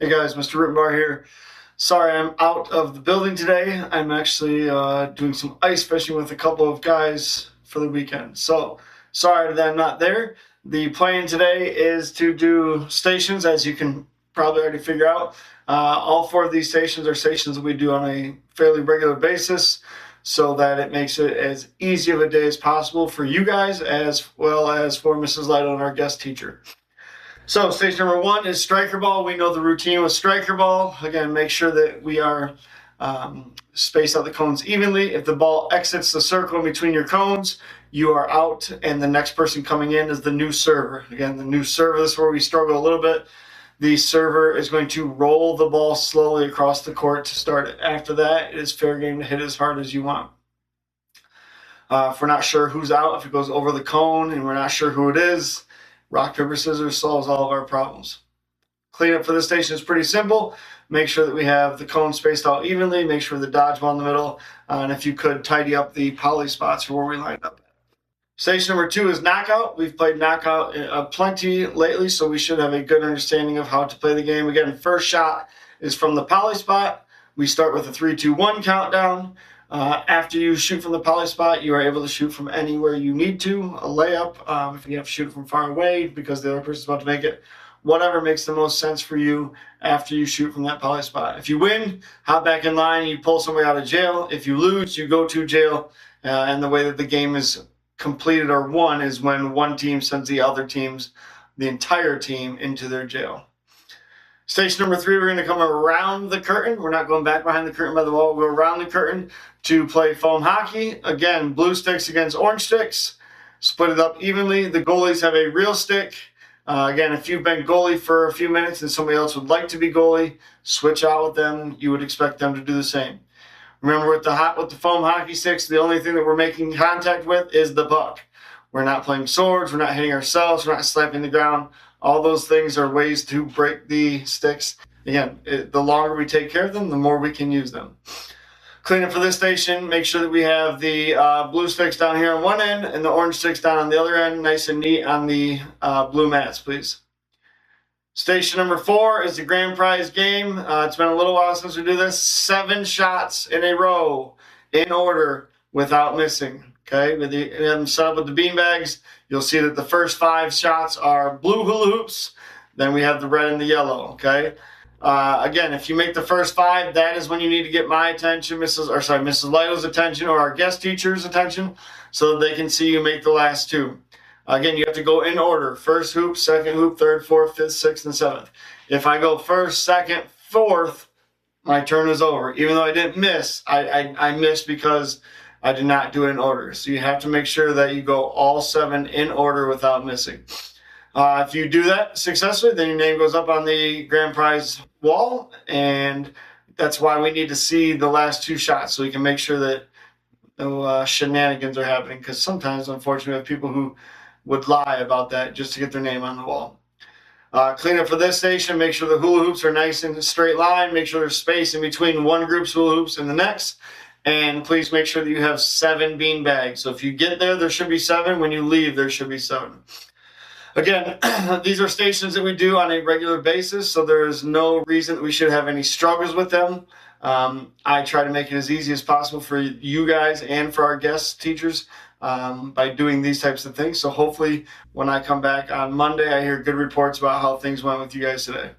Hey guys, Mr. Rittenbar here. Sorry I'm out of the building today. I'm actually doing some ice fishing with a couple of guys for the weekend. So sorry that I'm not there. The plan today is to do stations, as you can probably already figure out. All four of these stations are stations that we do on a fairly regular basis, so that it makes it as easy of a day as possible for you guys as well as for Mrs. Lytle and our guest teacher. So station number one is striker ball. We know the routine with striker ball. Again, make sure that we are space out the cones evenly. If the ball exits the circle in between your cones, you are out, and the next person coming in is the new server. Again, the new server, this is where we struggle a little bit. The server is going to roll the ball slowly across the court to start it. After that, it is fair game to hit as hard as you want. If we're not sure who's out, if it goes over the cone and we're not sure who it is, rock, paper, scissors solves all of our problems. Cleanup for this station is pretty simple. Make sure that we have the cone spaced out evenly. Make sure the dodgeball in the middle. And if you could, tidy up the poly spots for where we lined up. Station number two is knockout. We've played knockout plenty lately, so we should have a good understanding of how to play the game. Again, first shot is from the poly spot. We start with a 3, 2, 1 countdown. After you shoot from the poly spot, you are able to shoot from anywhere you need to. A layup, if you have to shoot from far away because the other person's about to make it. Whatever makes the most sense for you after you shoot from that poly spot. If you win, hop back in line, you pull somebody out of jail. If you lose, you go to jail. And the way that the game is completed or won is when one team sends the other teams, the entire team, into their jail. Station number three, we're going to come around the curtain. We're not going back behind the curtain by the wall. We'll go around the curtain to play foam hockey. Again, blue sticks against orange sticks. Split it up evenly. The goalies have a real stick. Again, if you've been goalie for a few minutes and somebody else would like to be goalie, switch out with them. You would expect them to do the same. Remember, with the foam hockey sticks, the only thing that we're making contact with is the puck. We're not playing swords. We're not hitting ourselves. We're not slapping the ground. All those things are ways to break the sticks. Again, the longer we take care of them, the more we can use them. Cleanup for this station, make sure that we have the blue sticks down here on one end and the orange sticks down on the other end, nice and neat on the blue mats, please. Station number four is the grand prize game. It's been a little while since we do this. 7 shots in a row in order without missing. Okay, we have them set up with the bean bags. You'll see that the first 5 shots are blue hula hoops. Then we have the red and the yellow. Okay. Again, if you make the first 5, that is when you need to get my attention, Mrs. Lytle's attention, or our guest teacher's attention, so that they can see you make the last 2. Again, you have to go in order: first hoop, second hoop, third, fourth, fifth, sixth, and seventh. If I go first, second, fourth, my turn is over. Even though I didn't miss, I missed because I did not do it in order. So you have to make sure that you go all 7 in order without missing. If you do that successfully, then your name goes up on the grand prize wall, and that's why we need to see the last 2 shots, so we can make sure that no shenanigans are happening, because sometimes, unfortunately, we have people who would lie about that just to get their name on the wall. Cleanup for this station, make sure the hula hoops are nice in a straight line. Make sure there's space in between one group's hula hoops and the next. And please make sure that you have 7 bean bags. So if you get there should be 7. When you leave, there should be 7. Again, these are stations that we do on a regular basis, so there is no reason that we should have any struggles with them. I try to make it as easy as possible for you guys and for our guest teachers by doing these types of things. So hopefully when I come back on Monday, I hear good reports about how things went with you guys today.